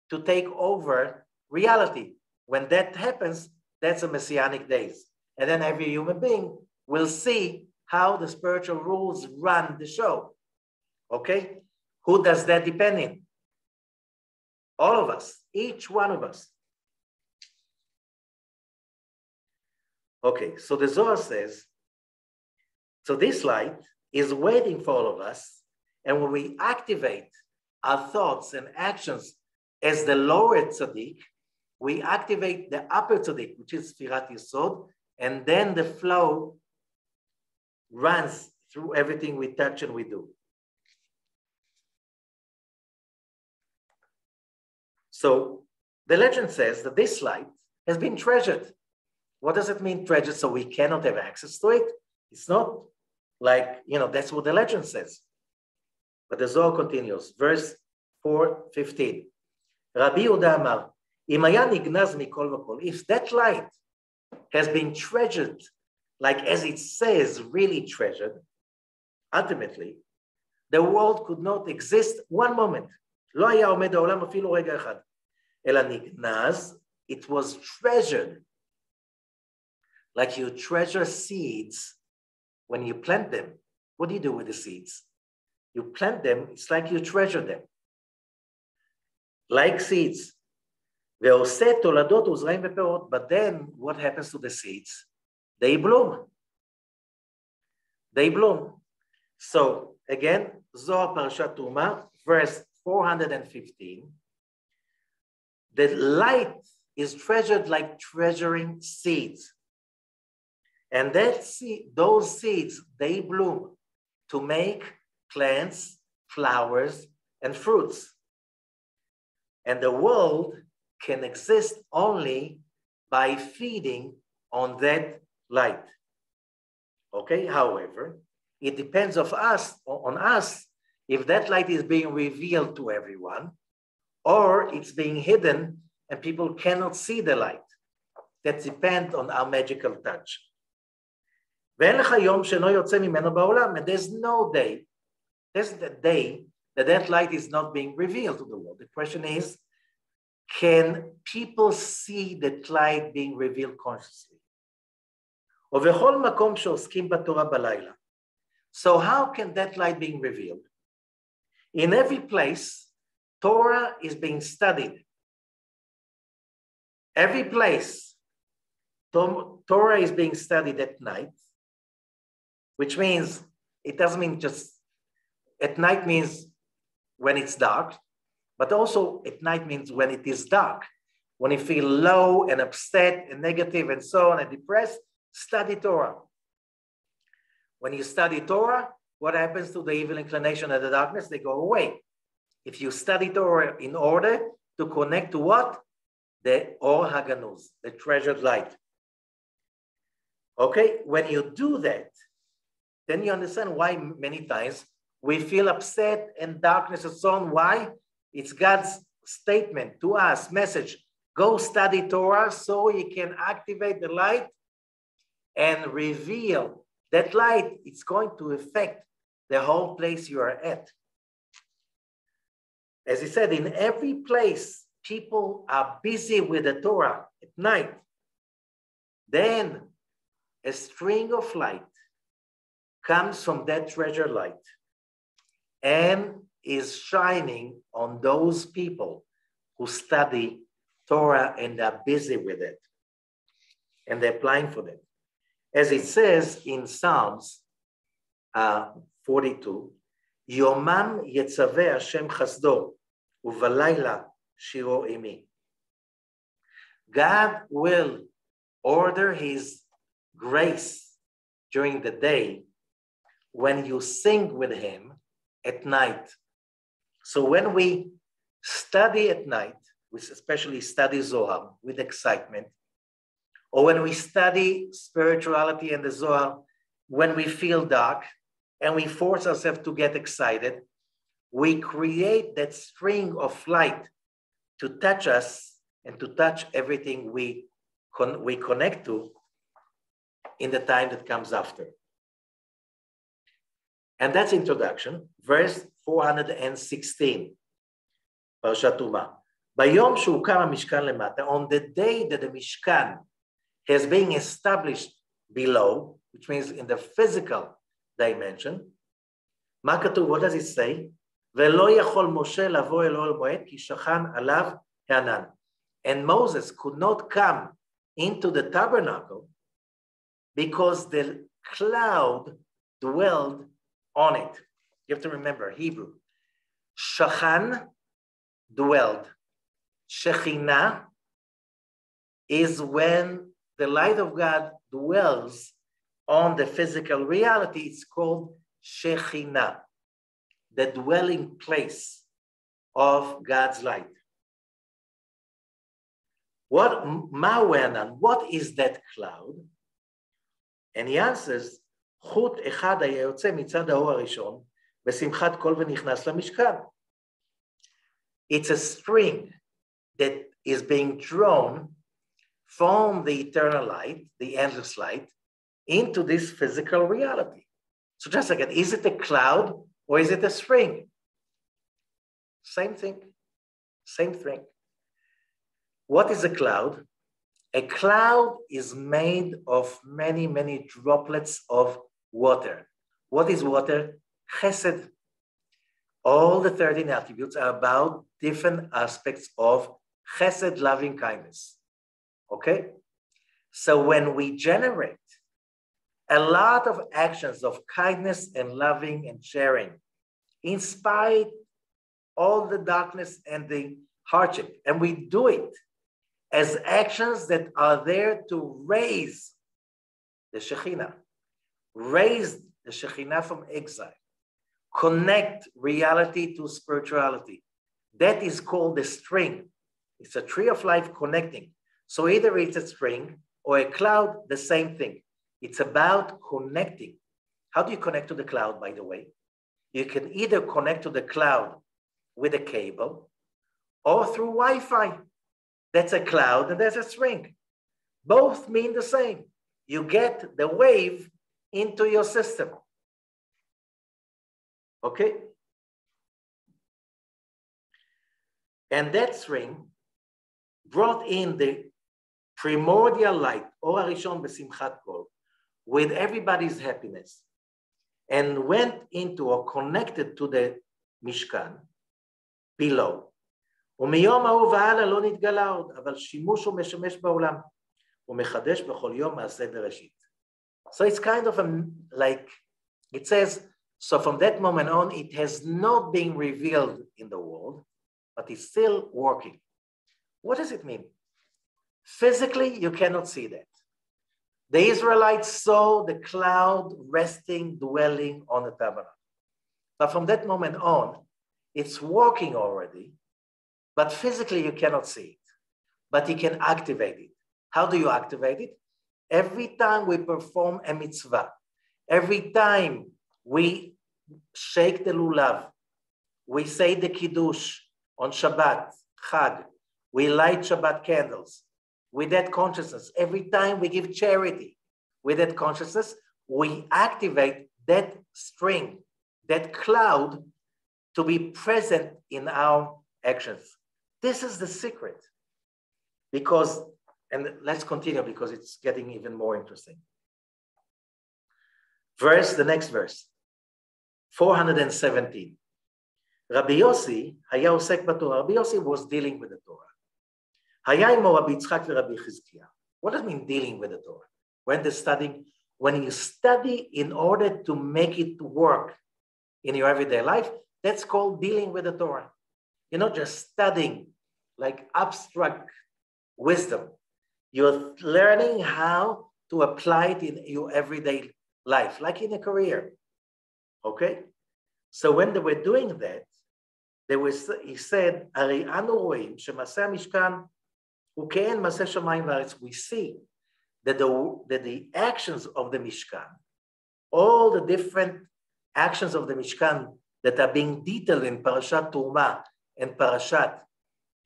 Speaker 1: to take over reality. When that happens, that's a messianic days. And then every human being will see how the spiritual rules run the show. Okay? Who does that depend on? All of us, each one of us. Okay, so the Zohar says, so this light is waiting for all of us. And when we activate our thoughts and actions as the lower tzaddik, we activate the upper tzaddik, which is Sfirat Yesod, and then the flow runs through everything we touch and we do. So the legend says that this light has been treasured. What does it mean, treasured? So we cannot have access to it? It's not like, that's what the legend says. But the Zohar continues, verse 4:15. Rabbi Yehuda Amar, Im haya nignaz mikol v'kol, if that light has been treasured, like as it says, really treasured, ultimately, the world could not exist one moment. לא היה עומד העולם אפילו רגע אחד. אלא נגנז, it was treasured. Like you treasure seeds when you plant them. What do you do with the seeds? You plant them, it's like you treasure them. Like seeds. ועושה תולדות וזרעים ופירות. But then what happens to the seeds? They bloom. They bloom. So again, Zohar Parashat Terumah, verse 415. The light is treasured like treasuring seeds. And those seeds, they bloom to make plants, flowers, and fruits. And the world can exist only by feeding on that light. Okay, however, it depends on us if that light is being revealed to everyone or it's being hidden and people cannot see the light. That depends on our magical touch. And there's no day, there's the day that light is not being revealed to the world. The question is, can people see that light being revealed consciously? So how can that light being revealed? In every place, Torah is being studied. Every place, Torah is being studied at night, which means, it doesn't mean just, at night means when it's dark, but also at night means when it is dark. When you feel low and upset and negative and so on and depressed, study Torah. When you study Torah, what happens to the evil inclination of the darkness? They go away. If you study Torah in order to connect to what? The Or Haganuz, the treasured light. Okay, when you do that, then you understand why many times we feel upset and darkness and so on. Why? It's God's statement to us, message. Go study Torah so you can activate the light and reveal that light. It's going to affect the whole place you are at. As he said, in every place, people are busy with the Torah at night. Then a string of light comes from that treasure light and is shining on those people who study Torah and are busy with it. And they're applying for that. As it says in Psalms 42, Yomam Yetzaveh Hashem Chasdo, Uvalayla Shiro Imi. God will order his grace during the day when you sing with him at night. So when we study at night, we especially study Zohar with excitement, or when we study spirituality and the Zohar, when we feel dark and we force ourselves to get excited, we create that string of light to touch us and to touch everything we connect to in the time that comes after. And that's introduction, verse 416, Parashat Terumah. Bayom she'ukam Mishkan lemata, on the day that the Mishkan is being established below, which means in the physical dimension, מה כתוב? What does it say? ולא יכול משה לבוא אל אוהל מועד כי שכן עליו הענן. And Moses could not come into the tabernacle because the cloud dwelled on it. You have to remember Hebrew. Shachan, dwelled. Shekhinah is when the light of God dwells on the physical reality. It's called Shekhinah, the dwelling place of God's light. What is that cloud? And he answers, חוט אחד היה יוצא מצד האור הראשון, בשמחת כל ונכנס למשכן. It's a string that is being drawn from the eternal light, the endless light, into this physical reality. So just like that, is it a cloud or is it a string? Same thing, same thing. What is a cloud? A cloud is made of many, many droplets of water. What is water? Chesed. All the 13 attributes are about different aspects of chesed, loving kindness. Okay? So when we generate a lot of actions of kindness and loving and sharing, in spite all the darkness and the hardship, and we do it as actions that are there to raise the Shekhinah, raise the Shekhinah from exile, connect reality to spirituality. That is called the string. It's a tree of life connecting. So either it's a string or a cloud, the same thing. It's about connecting. How do you connect to the cloud, by the way? You can either connect to the cloud with a cable or through Wi-Fi. That's a cloud and there's a string. Both mean the same. You get the wave into your system. Okay? And that string brought in the primordial light, Or Harishon B'Simchat Kol, with everybody's happiness, and went into or connected to the Mishkan below. ומיום ההוא והלאה לא נתגלה עוד, אבל שימוש הוא משמש בעולם, ומחדש בכל יום מעשה בראשית. So it's kind of like, it says, so from that moment on, it has not been revealed in the world, but it's still working. What does it mean? Physically, you cannot see that. The Israelites saw the cloud resting, dwelling on the tabernacle. But from that moment on, it's working already, but physically you cannot see it, but you can activate it. How do you activate it? Every time we perform a mitzvah, every time we shake the lulav, we say the kiddush on Shabbat, Chag, we light Shabbat candles. With that consciousness, every time we give charity, with that consciousness, we activate that string, that cloud to be present in our actions. This is the secret. Because, and let's continue because it's getting even more interesting. The next verse, 417. Rabbi Yossi היה עוסק בתורה. Rabbi Yossi was dealing with the Torah. היה עמו רבי יצחק ורבי חזקיה. What does it mean dealing with the Torah? When you study in order to make it work in your everyday life, that's called dealing with the Torah. You're not just studying like abstract wisdom. You're learning how to apply it in your everyday life, like in a career. Okay? So when they were doing that, he said, הרי אנו רואים שמעשה המשכן הוא כאין מעשה שמיים וארץ. We see that the actions of the Mishkan, all the different actions of the Mishkan that are being detailed in Parashat Terumah and Parashat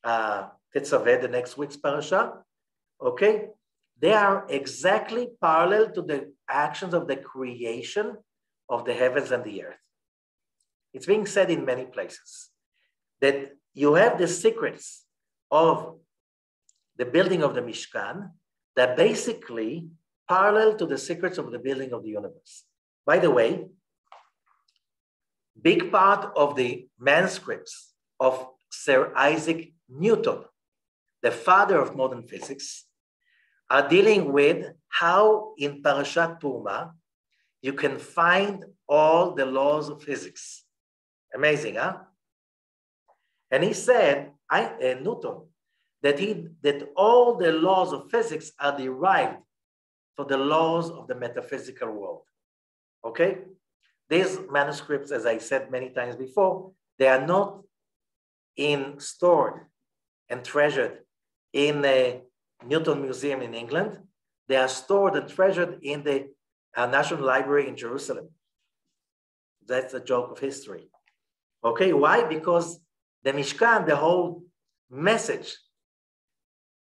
Speaker 1: Tetsaveh, the next week's parasha, okay? They are exactly parallel to the actions of the creation of the heavens and the earth. It's being said in many places that you have the secrets of the building of the Mishkan that basically parallel to the secrets of the building of the universe. By the way, big part of the manuscripts of Sir Isaac Newton, the father of modern physics, are dealing with how in Parashat Terumah you can find all the laws of physics. Amazing, huh? And he said, Newton, that all the laws of physics are derived from the laws of the metaphysical world. Okay? These manuscripts, as I said many times before, they are not stored and treasured in the Newton Museum in England. They are stored and treasured in the National Library in Jerusalem. That's a joke of history. Okay, why? Because the Mishkan, the whole message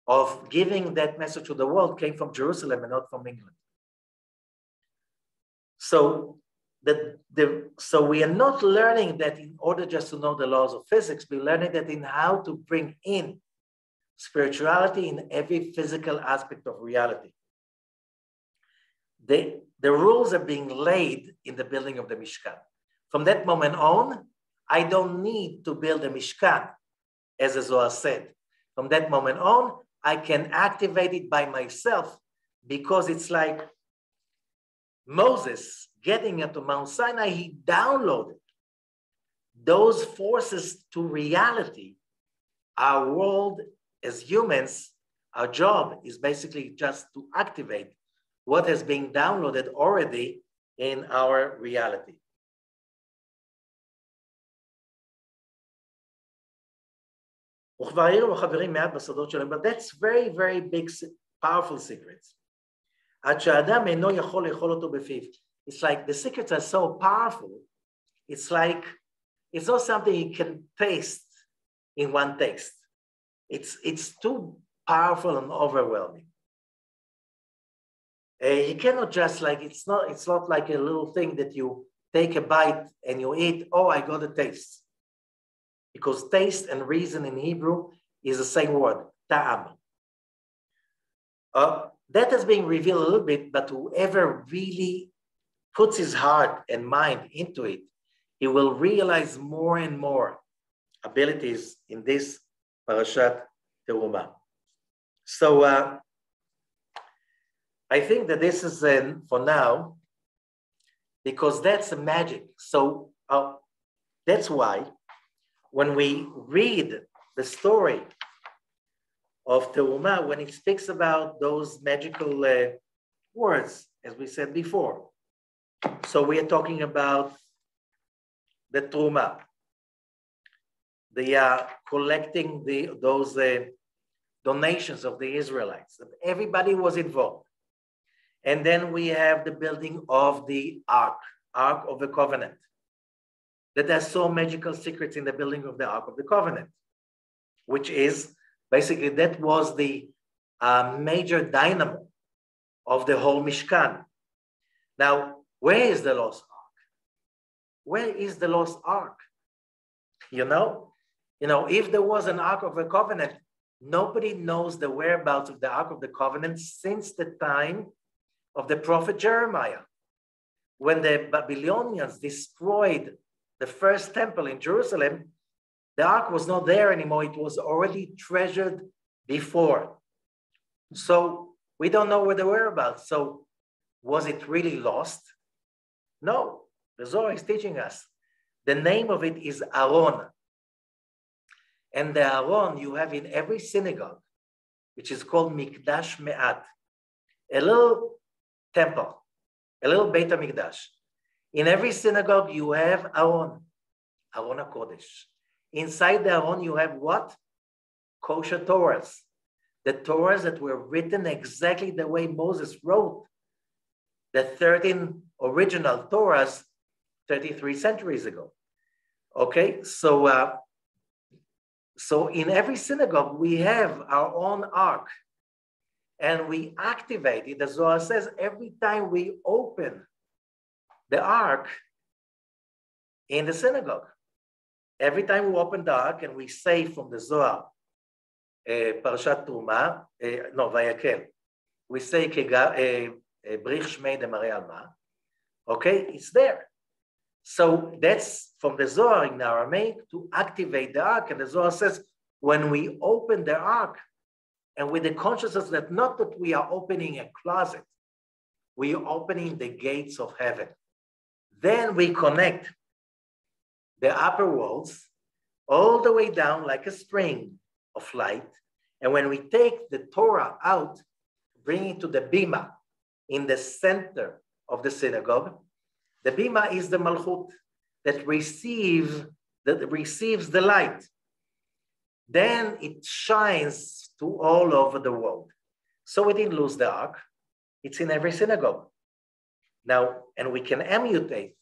Speaker 1: of giving that message to the world came from Jerusalem and not from England. So we are not learning that in order just to know the laws of physics, we're learning that in how to bring in spirituality in every physical aspect of reality. The rules are being laid in the building of the Mishkan. From that moment on, I don't need to build a Mishkan, as the Zohar said. From that moment on, I can activate it by myself because it's like Moses getting into Mount Sinai, he downloaded those forces to reality. Our world as humans, our job is basically just to activate what has been downloaded already in our reality. But that's very, very big, powerful secrets. It's like the secrets are so powerful. It's like, it's not something you can taste in one taste. It's too powerful and overwhelming. You cannot just like, it's not like a little thing that you take a bite and you eat, oh, I got a taste. Because taste and reason in Hebrew is the same word, ta'am. That is being revealed a little bit, but whoever really puts his heart and mind into it, he will realize more and more abilities in this Parashat Terumah. So I think that this is for now, because that's the magic. So that's why when we read the story of Terumah, when it speaks about those magical words, as we said before. So we are talking about the Terumah, collecting those donations of the Israelites. Everybody was involved. And then we have the building of the Ark of the Covenant. That there's so magical secrets in the building of the Ark of the Covenant, which is basically, that was the major dynamo of the whole Mishkan. Now, where is the Lost Ark? Where is the Lost Ark? You know, if there was an Ark of the Covenant, nobody knows the whereabouts of the Ark of the Covenant since the time of the prophet Jeremiah, when the Babylonians destroyed the first temple in Jerusalem. The Ark was not there anymore. It was already treasured before. So we don't know where the whereabouts. So was it really lost? No, the Zohar is teaching us. The name of it is Aron. And the Aron you have in every synagogue, which is called Mikdash Me'at, a little temple, a little Beit HaMikdash. In every synagogue you have Aron HaKodesh. Inside the Aron you have what? Kosher Torahs. The Torahs that were written exactly the way Moses wrote the 13 original Torahs 33 centuries ago. Okay, so in every synagogue we have our own ark, and we activate it. The Zohar says every time we open the ark in the synagogue, every time we open the ark and we say from the Zohar, Parashat Terumah, VaEra, we say Brich Shmei Demare Alma. Okay, it's there. So that's from the Zohar in Aramaic to activate the ark. And the Zohar says, when we open the ark, and with the consciousness that not that we are opening a closet, we are opening the gates of heaven. Then we connect the upper worlds all the way down like a string of light. And when we take the Torah out, bring it to the bima in the center of the synagogue, the bima is the malchut that receives the light. Then it shines to all over the world. So we didn't lose the ark. It's in every synagogue. Now, and we can emulate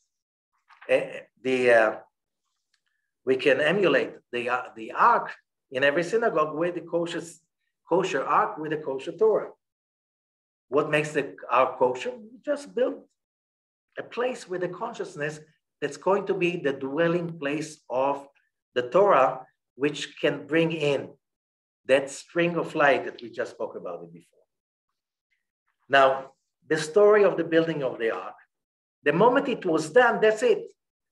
Speaker 1: the ark in every synagogue with the kosher ark with the kosher Torah. What makes the ark kosher? We just build a place with a consciousness that's going to be the dwelling place of the Torah, which can bring in that string of light that we just spoke about it before. Now, the story of the building of the ark, the moment it was done, that's it.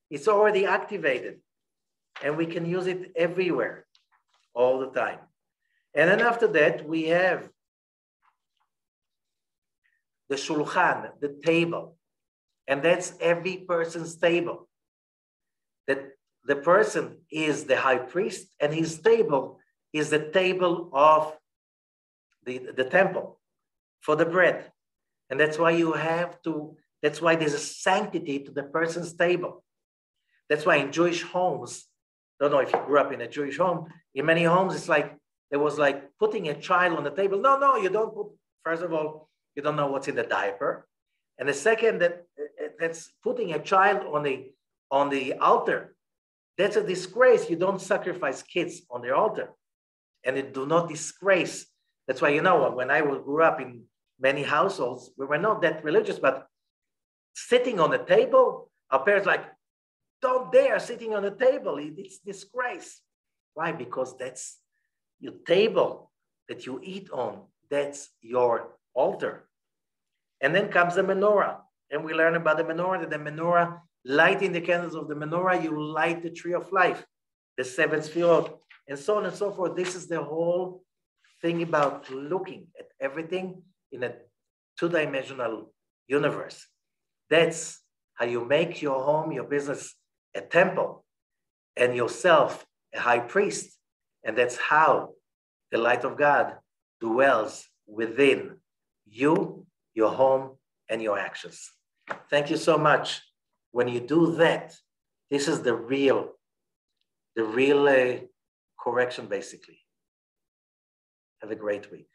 Speaker 1: It's already activated, and we can use it everywhere, all the time. And then after that, we have the shulchan, the table, and that's every person's table. That the person is the high priest, and his table is the table of the temple for the bread. And that's why that's why there's a sanctity to the person's table. That's why in Jewish homes, I don't know if you grew up in a Jewish home, in many homes, it's like, there was like putting a child on the table. No, you don't put, first of all, you don't know what's in the diaper. And the second, that's putting a child on the altar. That's a disgrace. You don't sacrifice kids on the altar. And it do not disgrace. That's why, when I grew up in many households, we were not that religious, but sitting on the table, our parents like, don't dare sitting on the table. It's disgrace. Why? Because that's your table that you eat on. That's your altar. And then comes the menorah. And we learn about the menorah, that the menorah, lighting the candles of the menorah, you light the tree of life, the seven sefirot, and so on and so forth. This is the whole thing about looking at everything in a two-dimensional universe. That's how you make your home, your business, a temple, and yourself a high priest. And that's how the light of God dwells within you your home, and your actions. Thank you so much. When you do that, this is the real correction, basically. Have a great week.